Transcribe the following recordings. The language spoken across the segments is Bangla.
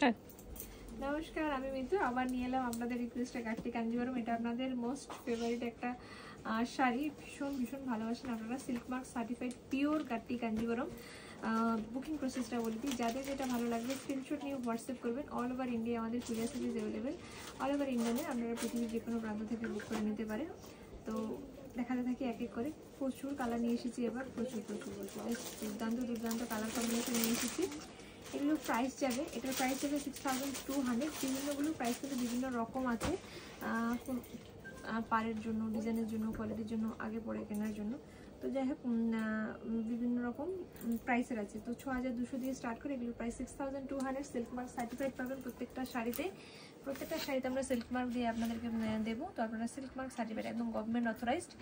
নমস্কার, আমি মিতু। আবার নিয়ে এলাম আপনাদের রিকোয়েস্টে গাট্টি কাঞ্জিভরম। এটা আপনাদের মোস্ট ফেভারিট একটা শাড়ি, ভীষণ ভীষণ ভালোবাসেন আপনারা। সিল্ক মার্ক সার্টিফাইড পিওর গাট্টি কাঞ্জিভরম। বুকিং প্রসেসটা বলে দিই, যাদের যেটা ভালো লাগবে স্ক্রিনশট নিয়ে হোয়াটসঅ্যাপ করবেন। অল ওভার ইন্ডিয়া আমাদের courier service available. All over ইন্ডিয়ানে আপনারা পৃথিবীর যে কোনো প্রান্ত থেকে বুক করে নিতে পারেন। তো দেখাতে থাকি এক এক করে। প্রচুর কালার নিয়ে এসেছি এবার, প্রচুর প্রচুর প্রচুর দুর্দান্ত দুর্দান্ত কালার কম্বিনেশন নিয়ে এসেছি। এগুলো প্রাইস যাবে, এটার প্রাইস যাবে 6200। বিভিন্নগুলো প্রাইস কিন্তু বিভিন্ন রকম আছে, পাড়ের জন্য, ডিজাইনের জন্য, কোয়ালিটির জন্য, আগে পরে কেনার জন্য। তো যাই হোক, বিভিন্ন রকম প্রাইসের আছে। তো 6200 দিয়ে স্টার্ট করে এগুলোর প্রাইস 6200। সিল্ক মার্ক সার্টিফাইড পাবেন প্রত্যেকটা শাড়িতে। প্রত্যেকটা শাড়িতে আমরা সিল্ক মার্ক দিয়ে আপনাদেরকে দেবো। তো আপনারা সিল্ক মার্ক সার্টিফাইড, একদম গভর্নমেন্ট অথরাইজড।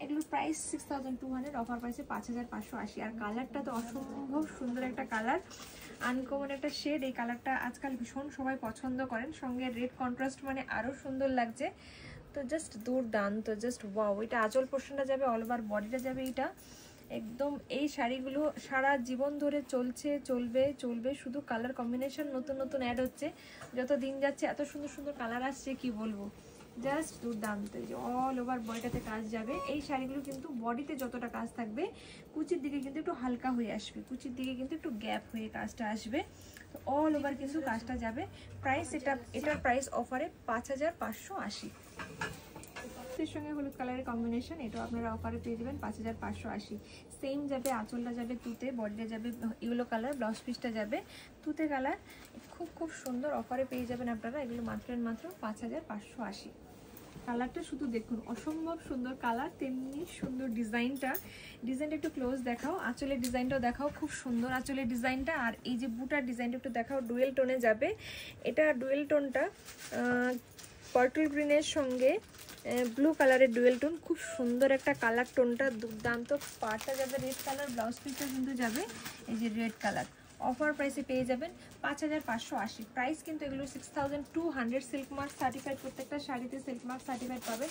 এগুলোর প্রাইস 6200, অফার প্রাইসে 5580। আর কালারটা তো অসম্ভব সুন্দর একটা কালার, আনকমন একটা শেড। এই কালারটা আজকাল ভীষণ সবাই পছন্দ করেন, সঙ্গে রেড কন্ট্রাস্ট মানে আরও সুন্দর লাগছে। তো জাস্ট দুর্দান্ত, জাস্ট ওয়াও। এটা আঁচল পোর্শনটা যাবে, অল ওভার বডিটা যাবে। এটা একদম, এই শাড়িগুলো সারা জীবন ধরে চলবে। শুধু কালার কম্বিনেশন নতুন নতুন অ্যাড হচ্ছে, যত দিন যাচ্ছে এত সুন্দর সুন্দর কালার আসছে, কি বলবো, জাস্ট দুর্দান্ত। যে অল ওভার বডিটাতে কাজ যাবে। এই শাড়িগুলো কিন্তু বডিতে যতটা কাজ থাকবে, কুচির দিকে কিন্তু একটু হালকা হয়ে আসবে, কুচির দিকে কিন্তু একটু গ্যাপ হয়ে কাজটা আসবে। তো অল ওভার কিন্তু কাজটা যাবে। প্রাইস এটার প্রাইস অফারে 5580। এর সঙ্গে হলুদ কালারের কম্বিনেশন, এটাও আপনারা অফারে পেয়ে যাবেন 5580। সেম যাবে, আঁচলটা যাবে তুতে, বডিটা যাবে ইয়েলো কালার, ব্লাউজ পিসটা যাবে তুতে কালার। খুব খুব সুন্দর অফারে পেয়ে যাবেন আপনারা এগুলো মাত্র 5580। কালারটা শুধু দেখুন, অসম্ভব সুন্দর কালার, তেমনি সুন্দর ডিজাইনটা একটু ক্লোজ দেখাও। আঁচলের ডিজাইনটাও দেখাও, খুব সুন্দর আঁচলের ডিজাইনটা। আর এই যে বুটার ডিজাইনটা একটু দেখাও, ডুয়েল টোনে যাবে। এটা ডুয়েল টোনটা পার্পল গ্রিনের সঙ্গে ব্লু কালারের ডুয়েল টোন, খুব সুন্দর একটা কালার টোনটা, দুর্দান্ত। পাড়টা যাবে রেড কালার, ব্লাউজ পিসটা কিন্তু যাবে এই যে রেড কালার। অফার প্রাইসে পেয়ে যাবেন 5580। প্রাইস কিন্তু এগুলো 6200। সিল্ক মার্ক সার্টিফাইড, প্রত্যেকটা শাড়িতে সিল্ক মার্ক সার্টিফাইড পাবেন।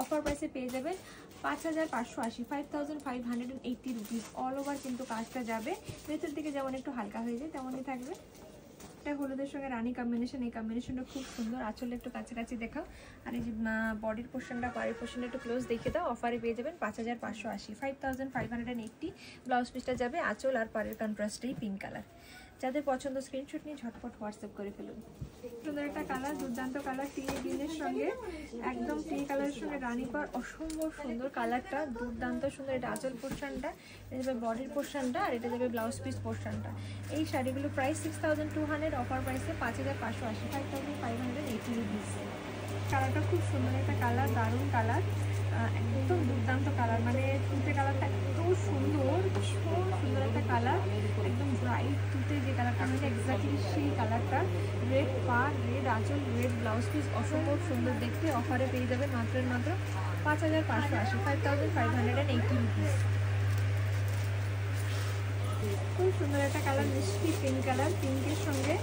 অফার প্রাইসে পেয়ে যাবেন 5580, 5580 রুপিস। অল ওভার কিন্তু কাজটা যাবে, ভেতর দিকে যেমন একটু হালকা হয়ে যায় তেমনই থাকবে। এটা হলুদের সঙ্গে রানী কম্বিনেশন, এই কম্বিনেশনটা খুব সুন্দর। আঁচলে একটু কাছাকাছি দেখাও। আর এই যে বডির পোর্শনটা, পাড়ের পোর্শনটা একটু ক্লোজ দেখে দাও। অফারে পেয়ে যাবেন 5580, 5580। ব্লাউজ পিসটা যাবে আঁচল আর পাড়ের কন্ট্রাস্টেই পিঙ্ক কালার। যাদের পছন্দ স্ক্রিনশট নিয়ে ঝটপট হোয়াটসঅ্যাপ করে ফেলুন। সুন্দর একটা কালার, দুর্দান্ত কালার, টি গ্রিনের সঙ্গে, একদম টি কালারের সঙ্গে রানী পাড়, অসম্ভব সুন্দর কালারটা, দুর্দান্ত সুন্দর। এটা আঁচল পোর্শনটা, এটা যাবে বডির পোর্শনটা, আর এটা যাবে ব্লাউজ পিস পোর্শনটা। এই শাড়িগুলো প্রাইস 6200, অফার প্রাইসে 5580, 5580 রুপিস। কালারটা খুব সুন্দর একটা কালার, দারুণ কালার, একদম দুর্দান্ত কালার। মানে তুতে কালারটা এত সুন্দর, ভীষণ সুন্দর একটা কালার, একদম ব্রাইট তুতে যে কালারটা মানে এক্স্যাক্টলি সেই কালারটা। রেড পাড়, রেড আঁচল, রেড ব্লাউজ পিস, অসম্ভব সুন্দর দেখতে। অফারে পেয়ে যাবেন মাত্র 5580, 5580 রুপিস। খুব সুন্দর একটা কালার, মিষ্টি পিঙ্ক কালার, পিঙ্কের সঙ্গে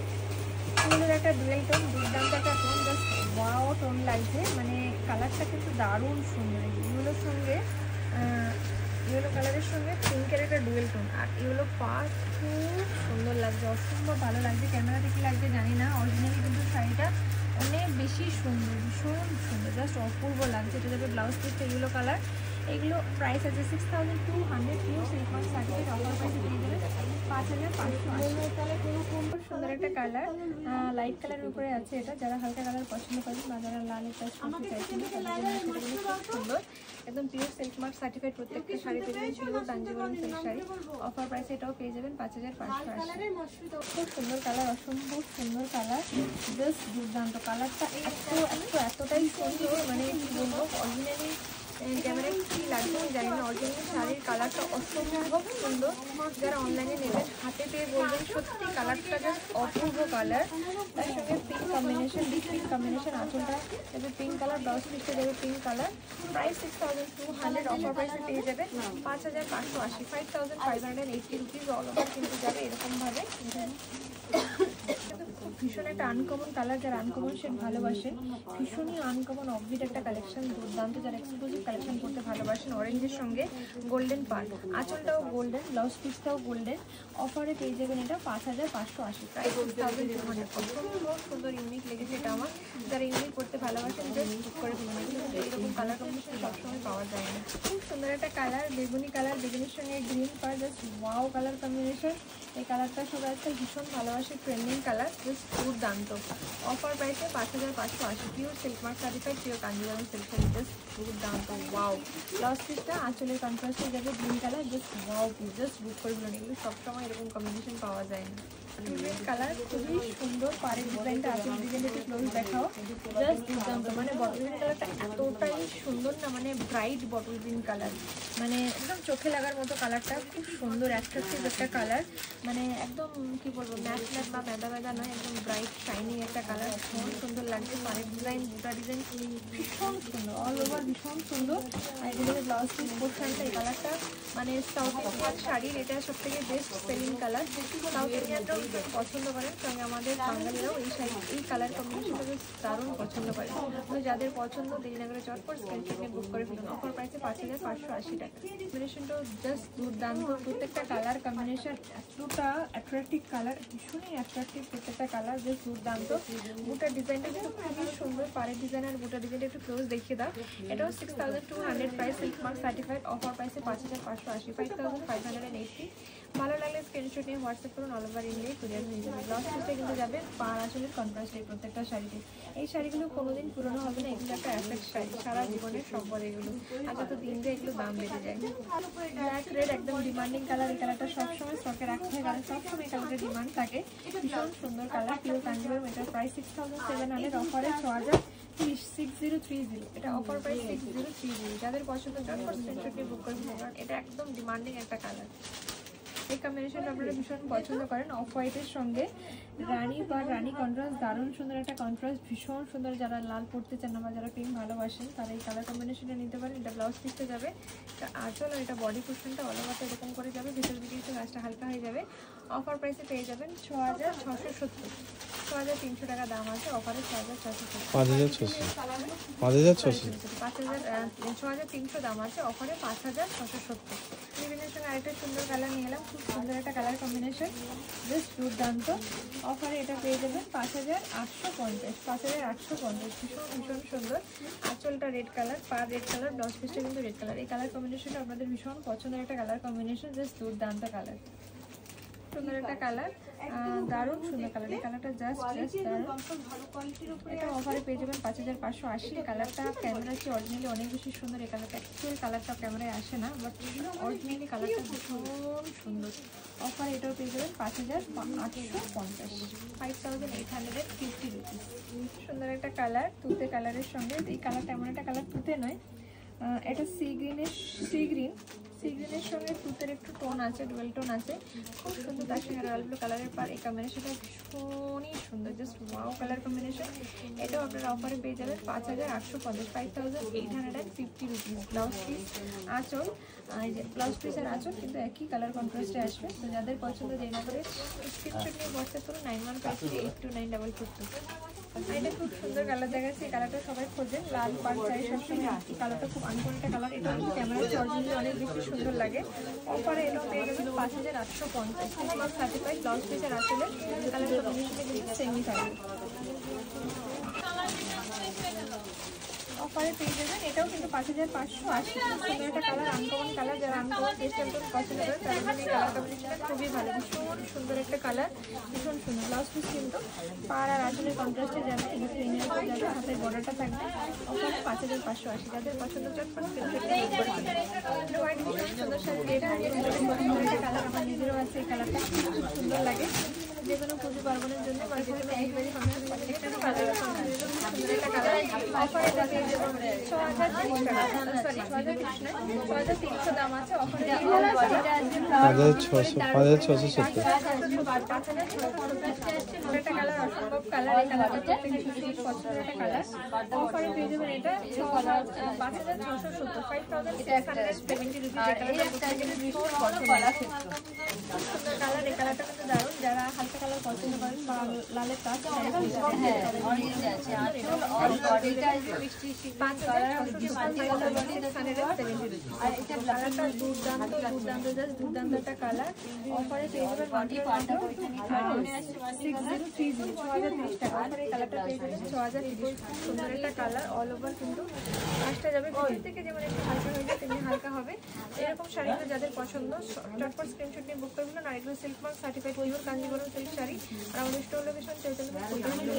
সুন্দর একটা ডুয়েল টোন, দুর্দান্ত একটা টোন, জাস্ট ওয়াও টোন লাগছে। মানে কালারটা কিন্তু দারুণ সুন্দর। ইয়েলোর সঙ্গে, ইয়েলো কালারের সঙ্গে পিঙ্কের একটা ডুয়েল টোন, আর ইয়েলো পাড় খুব সুন্দর লাগছে, অসম্ভব ভালো লাগছে। ক্যামেরা থেকে লাগছে জানি না, অরিজিনালি কিন্তু শাড়িটা অনেক বেশি সুন্দর, ভীষণ সুন্দর, জাস্ট অপূর্ব লাগছে। এটা যাবে ব্লাউজ পিসটা ইয়েলো কালার। এগুলো প্রাইস আছে 6200, pure silk mark certified. Offer প্রাইসে পেয়ে যাবে 5580। খুব সুন্দর একটা কালার, লাইট কালারের উপরে আছে এটা। যারা হালকা কালার পছন্দ করেন বা যারা লালের টাচ করতে চাইছেন, খুব সুন্দর, একদম পিওর সিল্ক মার্ক সার্টিফাইড। প্রত্যেকটা শাড়ি পেয়ে যাবেন pure Kanjivaram silk sari. Offer প্রাইসে এটাও পেয়ে যাবেন 5580। খুব সুন্দর কালার, অসম্ভব সুন্দর কালার, জাস্ট দুর্দান্ত। কালারটা এতটাই সুন্দর, মানে কি বলবো, অরিজিনালি ক্যামেরায় কী লাগবে আমি জানি না, অরিজিনালি শাড়ির কালারটা অসম্ভব সুন্দর। যারা অনলাইনে নেবেন হাতে পেয়ে বলবেন সত্যি কালারটা জাস্ট অপূর্ব কালার। তার সঙ্গে pink combination, deep pink combination, আঁচলটা যাবে পিঙ্ক কালার, ব্লাউজ পিসটা যাবে পিঙ্ক কালার। প্রাইস 6200, অফার প্রাইসে পেয়ে যাবে 5580, 5580 রুপিস। অল ওভার কিন্তু যাবে এরকমভাবে। ভীষণ একটা আনকমন কালার, যারা আনকমন শেড ভালোবাসেন, ভীষণই আনকমন অফবিট একটা কালেকশন, দুর্দান্ত, যারা এক্সক্লুসিভ কালেকশন করতে ভালোবাসেন। অরেঞ্জের সঙ্গে গোল্ডেন পার্ট, আঁচলটাও গোল্ডেন, ব্লাউজ পিসটাও গোল্ডেন। অফারে পেয়ে যাবেন এটা 5580, প্রাইস 6200। খুব সুন্দর ইউনিক লেগেছে এটা আমার, যারা ইউনিক করতে ভালোবাসেন জাস্ট বুক করে ফেলুন। এরকম কালার কম্বিনেশন সবসময় পাওয়া যায় না। খুব সুন্দর একটা কালার, বেগুনি কালার, বেগুনির সঙ্গে green part, just wow colour combination. এই কালারটা সবাই আজকাল ভীষণ ভালোবাসে, ট্রেন্ডিং কালার, জাস্ট দুর্দান্ত। অফার প্রাইসে 5580, pure silk mark certified, pure Kanjivaram silk sari, just দুর্দান্ত ওয়াও। ব্লাউজ পিসটা আঁচলের কন্ট্রাস্টে যাবে green colour, just wow piece, just book করে ফেলুন। এগুলো সবসময় এরকম কম্বিনেশন পাওয়া যায় না। রেড কালার, খুবই সুন্দর পাড়ের ডিজাইনটা, আঁচল ডিজাইনটা একটু ক্লোজ দেখাও, জাস্ট দুর্দান্ত। মানে বটল গ্রিন কালারটা এতটাই সুন্দর না, মানে ব্রাইট বটল গ্রিন কালার, মানে একদম চোখে লাগার মতো কালারটা, খুব সুন্দর অ্যাট্রাকটিভ একটা কালার। মানে একদম কি বলবো, ম্যাট ম্যাট বা মেদা মেদা নয়, একদম ব্রাইট শাইনিং একটা কালার, ভীষণ সুন্দর লাগছে। পাড়ের ডিজাইন, বুটা ডিজাইন ভীষণ সুন্দর, অল ওভার ভীষণ সুন্দর। আর এগুলোর ব্লাউজ পিস পোর্শনটা, এই কালারটা মানে সাউথ ইন্ডিয়ান শাড়ির এটা সব থেকে বেস্ট সেলিং কালার। সাউথ ইন্ডিয়ানরাও পছন্দ করেন, সঙ্গে আমাদের বাঙালিরাও এই শাড়ি, এই কালার কম্বিনেশনটা বেশ দারুণ পছন্দ করেন। তো যাদের পছন্দ দেরি না করে চটপট স্ক্রিনশট নিয়ে বুক করে ফেলুন। অফার প্রাইসে 5580 টাকা। কম্বিনেশনটাও জাস্ট দুর্দান্ত, প্রত্যেকটা কালার কম্বিনেশন এতটা অ্যাট্রাকটিভ কালার, ভীষণই অ্যাট্রাকটিভ প্রত্যেকটা কালার, জাস্ট দুর্দান্ত। বুটার ডিজাইনটা কিন্তু খুবই সুন্দর, পাড়ের ডিজাইন আর বুটার ডিজাইনটা একটু ক্লোজ দেখিয়ে দাও। এটাও 6200, price silk mark certified. Offer প্রাইসে 5580, 5580। ভালো লাগলে স্ক্রিনশট নিয়ে হোয়াটসঅ্যাপ করুন, অল ওভার ইন্ডিয়া কুরিয়ার হয়ে যাবে। ব্লাউজ পিসটা কিন্তু যাবে পাড় আঁচলের কন্ট্রাস্টে প্রত্যেকটা শাড়িতে। এই শাড়িগুলো কোনোদিন পুরনো হবে না, এগুলো একটা অ্যাফেক্ট শাড়ি, সারা জীবনের সম্পদ এগুলো। আচ্ছা, তো দিন দিয়ে এগুলো দাম বেড়ে যায়। ব্ল্যাক রেড একদম ডিমান্ডিং কালার, এই কালারটা সবসময় স্টকে রাখতে হয়, কারণ সবসময় এই কালারের ডিমান্ড থাকে। ভীষণ সুন্দর কালার, পিওর কাঞ্জিভারম। এটার প্রাইস 6700, অফারে 6030। এটা অফার প্রাইস 6030। যাদের পছন্দ চটপট স্ক্রিনশট নিয়ে বুক করে ফেলুন, কারণ এটা একদম ডিমান্ডিং একটা কালার। এই কম্বিনেশনটা আপনারা ভীষণ পছন্দ করেন। অফ হোয়াইটের সঙ্গে রানি বা রানি কন্ট্রাস্ট, দারুণ সুন্দর একটা কন্ট্রাস্ট, ভীষণ সুন্দর। যারা লাল পড়তে চান না বা যারা পিঙ্ক ভালোবাসেন, তারা এই কালার কম্বিনেশনটা নিতে পারেন। এটা ব্লাউজ পিসতে যাবে, এটা আঁচল, আর এটা বডি পোর্শনটা অল ওভারটা এরকম করে যাবে, ভিতর দিকে একটু গাছটা হালকা হয়ে যাবে। অফার প্রাইসে পেয়ে যাবেন 6670, 6300 টাকা দাম আছে। অফারে 6670, 6300 দাম আছে। অফারে 5670। বিভিন্ন সঙ্গে আরেকটা সুন্দর কালার নিয়ে এলাম, খুব সুন্দর একটা কালার কম্বিনেশন, জাস্ট দুর্দান্ত। অফারে এটা পেয়ে যাবেন 5850, 5850। ভীষণ সুন্দর। আঁচলটা রেড কালার, পার রেড কালার, ব্লাউজ পিসটা কিন্তু রেড কালার। এই কালার কম্বিনেশনটা আপনাদের ভীষণ পছন্দের একটা কালার কম্বিনেশন, জাস্ট দুর্দান্ত কালার, সুন্দর একটা কালার, দারুণ সুন্দর কালার। এই কালারটা জাস্ট দারুণ। এটা অফারে পেয়ে যাবেন 5580। কালারটা ক্যামেরা চেয়ে অরিজিনালি অনেক বেশি সুন্দর। এই কালারটা অ্যাকচুয়াল কালারটা ক্যামেরায় আসে না, বাট অরিজিনালি কালারটা ভীষণ সুন্দর। অফারে এটাও পেয়ে যাবেন 5850, 5850 রুপিস। সুন্দর একটা কালার, তুতে কালারের সঙ্গে। এই কালারটা এমন একটা কালার, তুতে নয়, এটা সি গ্রিনের সঙ্গে তুতের একটু টোন আছে, ডুয়েল টোন আছে, খুব সুন্দর। তার সঙ্গে রয়্যাল ব্লু কালারের পার, এই কম্বিনেশনটা ভীষণই সুন্দর, জাস্ট ওয়াও কালার কম্বিনেশন। এটাও আপনারা অফারে পেয়ে যাবেন 5850, 5850 রুপিস। ব্লাউজ পিস, আঁচল, এই যে ব্লাউজ পিস আর আঁচল কিন্তু একই কালার কন্ট্রাস্টে আসবে। তো যাদের পছন্দ দেরি না করে স্ক্রিনশট নিয়ে হোয়াটসঅ্যাপ করুন 9153829442। এটা খুব সুন্দর কালার দেখাচ্ছে, এই কালারটা সবাই খোঁজেন, লাল পাড় চাই সবসময়। এই কালারটা খুব আনকমন একটা কালার, এটা কিন্তু ক্যামেরাতে অরিজিনালি অনেক বেশি সুন্দর লাগে। অফারে এটাও পেয়ে যাবেন 5850, সার্টিফাইড। ব্লাউজ পিস আর আসলে কালার কম্বিনেশনে কিন্তু সেমই থাকবে। অফারে পেয়ে যাবেন এটাও কিন্তু 5580। সুন্দর একটা কালার, আনকমন কালার, যারা আনকমন পেস্টাল টোন পছন্দ করে তাদের জন্য এই কালার কম্বিনেশনটা খুবই ভালো, ভীষণ সুন্দর একটা কালার, ভীষণ সুন্দর। ব্লাউজ পিস কিন্তু পাড় আর আঁচলের কন্ট্রাস্টে যাবে, এটা প্লেনের উপর যাবে, হাতের বর্ডারটা থাকবে। অফারে 5580। যাদের পছন্দ চটপট স্ক্রিনশট নিয়ে বুক করে ফেলুন। হোয়াইট ভীষণ সুন্দর শাড়ি, রেড হান্ড্রেড সুন্দর একটা কালার, আমার নিজেরও আছে। এই কালারটা খুব সুন্দর লাগে, যে কোনো পুজো পার্বণের জন্য বা যে কোনো একবারই ফাংশনের জন্য একটা কালার সুন্দর একটা কালার। অফারে এটা পেয়ে যাবেন 6300 টাকা, সরি 6300 দাম আছে। অফারে 5670, একটা কালার, অসম্ভব কালার। এই কালারটা প্রত্যেকের ভীষণ পছন্দের একটা কালার। অফারে পেয়ে যাবেন এটা 5670, 5670 রুপিস। এই কালারটা ভীষণ পছন্দের, খুব সুন্দর কালার। এই কালারটা কিন্তু দারুণ, যারা হালকা কালার পছন্দ করেন বা লালের কাজ দুর্দান্ত দুর্দান্ত একটা কালার অফারে পেয়ে যাবেন 6030 টাকা অফারে এই কালারটা পেয়ে যাবেন 6030 সুন্দর একটা কালার অল ওভার কিন্তু কাজটা যাবে ভিতর থেকে যেমন একটু হালকা হয়ে যায় তেমনি হালকা হবে। এরকম শাড়িগুলো যাদের পছন্দ চটপট স্ক্রিনশট নিয়ে বুক করবেন। আর এগুলো silk mark certified pure Kanjivaram silk sari. আর আমাদের স্টোর লোকেশন চৈতন্য ভালো লাগলে